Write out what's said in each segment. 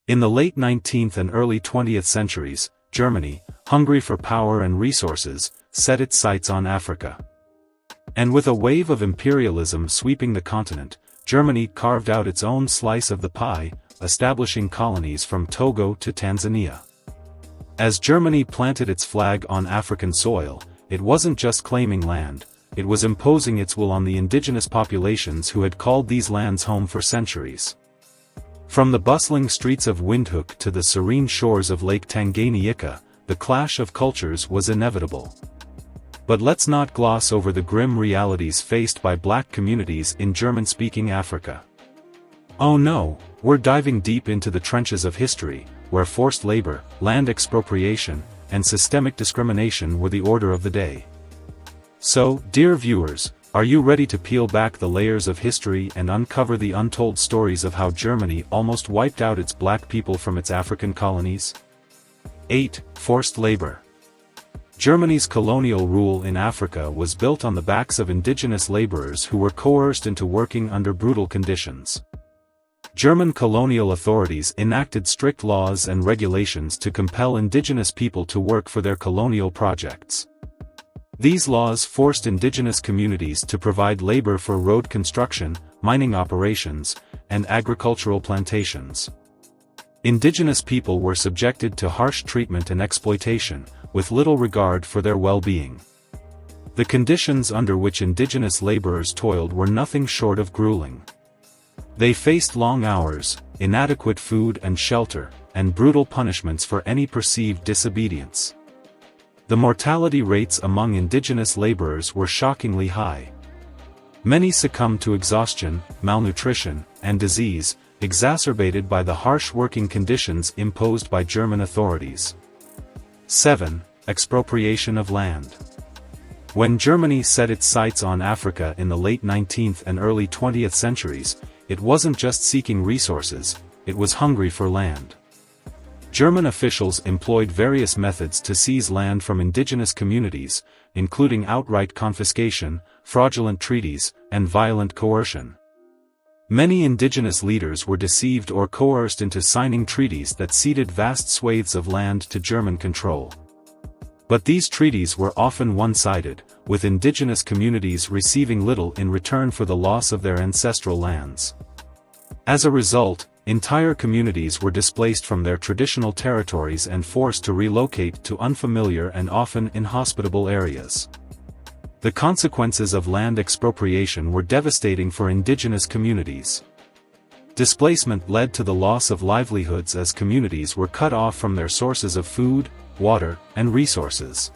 In the late 19th and early 20th centuries, Germany, hungry for power and resources, set its sights on Africa. And with a wave of imperialism sweeping the continent, Germany carved out its own slice of the pie, establishing colonies from Togo to Tanzania. As Germany planted its flag on African soil, it wasn't just claiming land, it was imposing its will on the indigenous populations who had called these lands home for centuries. From the bustling streets of Windhoek to the serene shores of Lake Tanganyika, the clash of cultures was inevitable. But let's not gloss over the grim realities faced by black communities in German-speaking Africa. Oh no, we're diving deep into the trenches of history, where forced labor, land expropriation, and systemic discrimination were the order of the day. So, dear viewers, are you ready to peel back the layers of history and uncover the untold stories of how Germany almost wiped out its black people from its African colonies? 8. Forced labor. Germany's colonial rule in Africa was built on the backs of indigenous laborers who were coerced into working under brutal conditions. German colonial authorities enacted strict laws and regulations to compel indigenous people to work for their colonial projects. These laws forced indigenous communities to provide labor for road construction, mining operations, and agricultural plantations. Indigenous people were subjected to harsh treatment and exploitation, with little regard for their well-being. The conditions under which indigenous laborers toiled were nothing short of grueling. They faced long hours, inadequate food and shelter, and brutal punishments for any perceived disobedience. The mortality rates among indigenous laborers were shockingly high. Many succumbed to exhaustion, malnutrition, and disease, exacerbated by the harsh working conditions imposed by German authorities. 7. Expropriation of land. When Germany set its sights on Africa in the late 19th and early 20th centuries, it wasn't just seeking resources, it was hungry for land. German officials employed various methods to seize land from indigenous communities, including outright confiscation, fraudulent treaties, and violent coercion. Many indigenous leaders were deceived or coerced into signing treaties that ceded vast swathes of land to German control. But these treaties were often one-sided, with indigenous communities receiving little in return for the loss of their ancestral lands. As a result, entire communities were displaced from their traditional territories and forced to relocate to unfamiliar and often inhospitable areas. The consequences of land expropriation were devastating for indigenous communities. Displacement led to the loss of livelihoods as communities were cut off from their sources of food, water, and resources.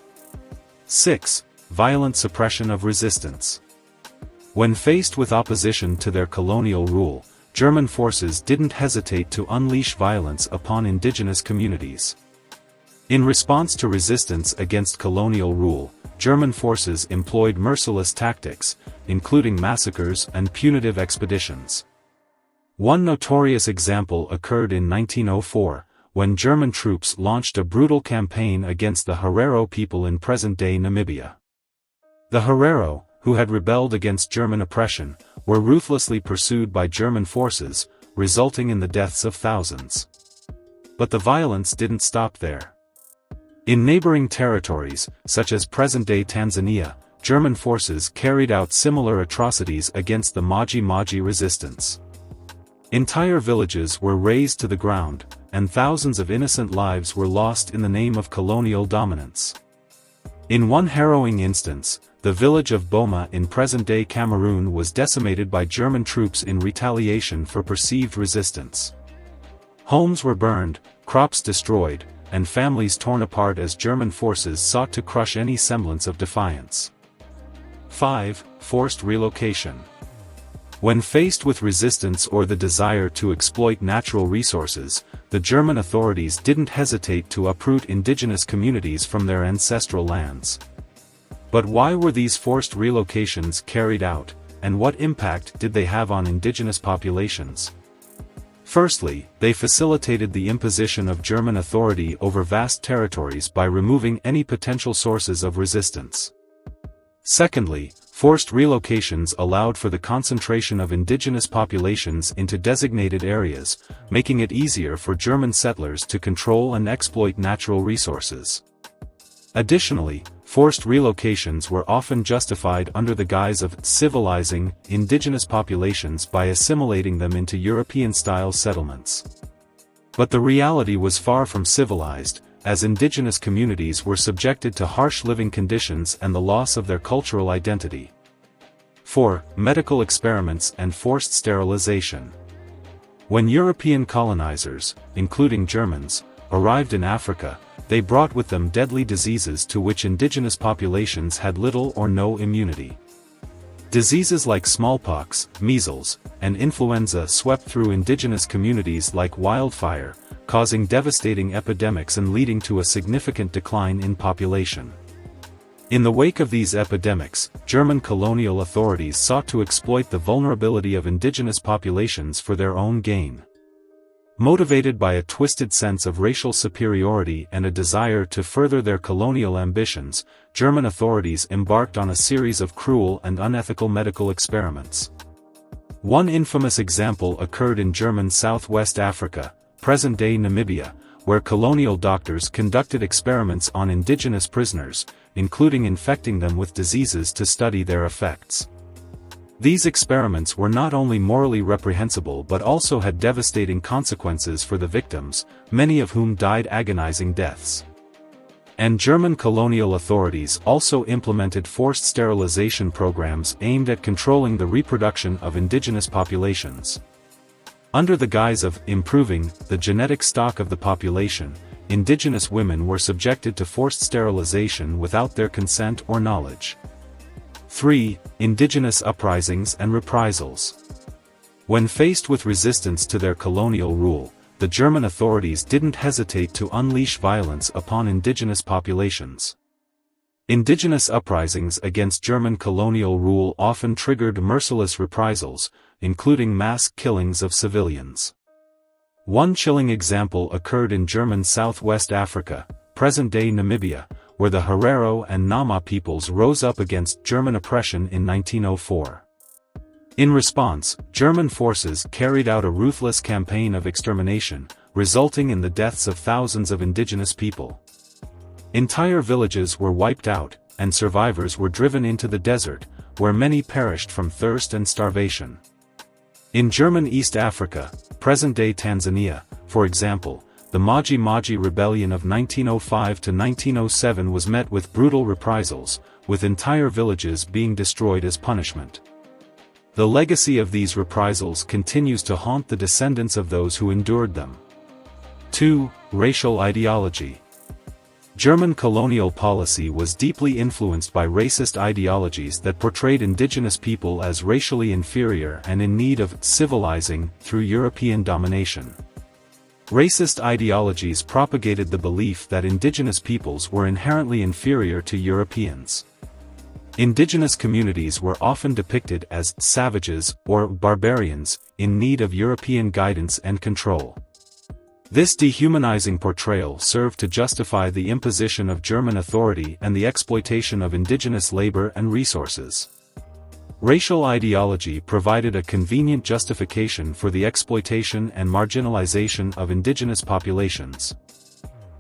6. Violent suppression of resistance. When faced with opposition to their colonial rule, German forces didn't hesitate to unleash violence upon indigenous communities. In response to resistance against colonial rule, German forces employed merciless tactics, including massacres and punitive expeditions. One notorious example occurred in 1904, when German troops launched a brutal campaign against the Herero people in present-day Namibia. The Herero, who had rebelled against German oppression, were ruthlessly pursued by German forces, resulting in the deaths of thousands. But the violence didn't stop there. In neighboring territories, such as present-day Tanzania, German forces carried out similar atrocities against the Maji Maji resistance. Entire villages were razed to the ground, and thousands of innocent lives were lost in the name of colonial dominance. In one harrowing instance, the village of Boma in present-day Cameroon was decimated by German troops in retaliation for perceived resistance. Homes were burned, crops destroyed, and families torn apart as German forces sought to crush any semblance of defiance. 5. Forced relocation. When faced with resistance or the desire to exploit natural resources, the German authorities didn't hesitate to uproot indigenous communities from their ancestral lands. But why were these forced relocations carried out, and what impact did they have on indigenous populations? Firstly, they facilitated the imposition of German authority over vast territories by removing any potential sources of resistance. Secondly, Forced relocations allowed for the concentration of indigenous populations into designated areas, making it easier for German settlers to control and exploit natural resources. Additionally, forced relocations were often justified under the guise of civilizing indigenous populations by assimilating them into European-style settlements. But the reality was far from civilized, as indigenous communities were subjected to harsh living conditions and the loss of their cultural identity. 4. Medical experiments and forced sterilization. When European colonizers, including Germans, arrived in Africa, they brought with them deadly diseases to which indigenous populations had little or no immunity. Diseases like smallpox, measles, and influenza swept through indigenous communities like wildfire, causing devastating epidemics and leading to a significant decline in population. In the wake of these epidemics, German colonial authorities sought to exploit the vulnerability of indigenous populations for their own gain. Motivated by a twisted sense of racial superiority and a desire to further their colonial ambitions, German authorities embarked on a series of cruel and unethical medical experiments. One infamous example occurred in German Southwest Africa, present-day Namibia, where colonial doctors conducted experiments on indigenous prisoners, including infecting them with diseases to study their effects. These experiments were not only morally reprehensible but also had devastating consequences for the victims, many of whom died agonizing deaths. And German colonial authorities also implemented forced sterilization programs aimed at controlling the reproduction of indigenous populations. Under the guise of improving the genetic stock of the population, indigenous women were subjected to forced sterilization without their consent or knowledge. 3. Indigenous uprisings and reprisals. When faced with resistance to their colonial rule, the German authorities didn't hesitate to unleash violence upon indigenous populations. Indigenous uprisings against German colonial rule often triggered merciless reprisals, including mass killings of civilians. One chilling example occurred in German Southwest Africa, present-day Namibia, where the Herero and Nama peoples rose up against German oppression in 1904. In response, German forces carried out a ruthless campaign of extermination, resulting in the deaths of thousands of indigenous people. Entire villages were wiped out, and survivors were driven into the desert, where many perished from thirst and starvation. In German East Africa, present-day Tanzania, for example, the Maji Maji Rebellion of 1905 to 1907 was met with brutal reprisals, with entire villages being destroyed as punishment. The legacy of these reprisals continues to haunt the descendants of those who endured them. 2. Racial ideology. German colonial policy was deeply influenced by racist ideologies that portrayed indigenous people as racially inferior and in need of civilizing through European domination. Racist ideologies propagated the belief that indigenous peoples were inherently inferior to Europeans. Indigenous communities were often depicted as savages or barbarians, in need of European guidance and control. This dehumanizing portrayal served to justify the imposition of German authority and the exploitation of indigenous labor and resources. Racial ideology provided a convenient justification for the exploitation and marginalization of indigenous populations.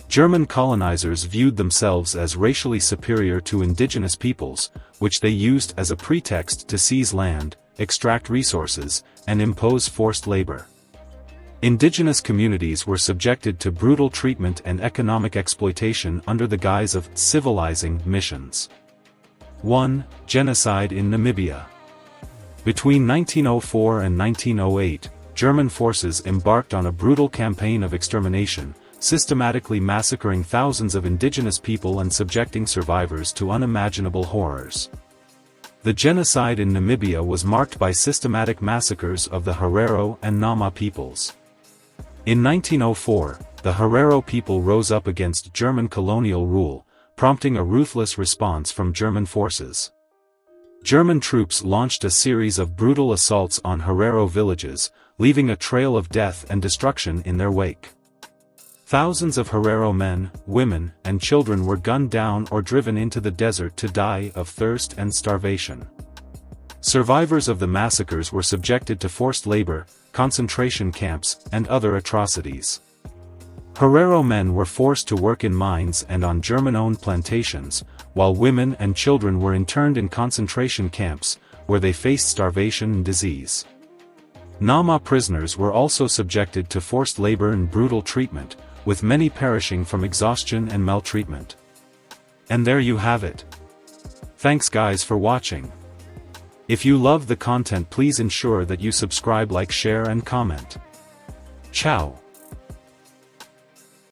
German colonizers viewed themselves as racially superior to indigenous peoples, which they used as a pretext to seize land, extract resources, and impose forced labor. Indigenous communities were subjected to brutal treatment and economic exploitation under the guise of civilizing missions. 1. Genocide in Namibia. Between 1904 and 1908, German forces embarked on a brutal campaign of extermination, systematically massacring thousands of indigenous people and subjecting survivors to unimaginable horrors. The genocide in Namibia was marked by systematic massacres of the Herero and Nama peoples. In 1904, the Herero people rose up against German colonial rule, prompting a ruthless response from German forces. German troops launched a series of brutal assaults on Herero villages, leaving a trail of death and destruction in their wake. Thousands of Herero men, women, and children were gunned down or driven into the desert to die of thirst and starvation. Survivors of the massacres were subjected to forced labor, concentration camps, and other atrocities. Herero men were forced to work in mines and on German-owned plantations, while women and children were interned in concentration camps, where they faced starvation and disease. Nama prisoners were also subjected to forced labor and brutal treatment, with many perishing from exhaustion and maltreatment. And there you have it. Thanks guys for watching. If you love the content, please ensure that you subscribe, like, share and comment. Ciao.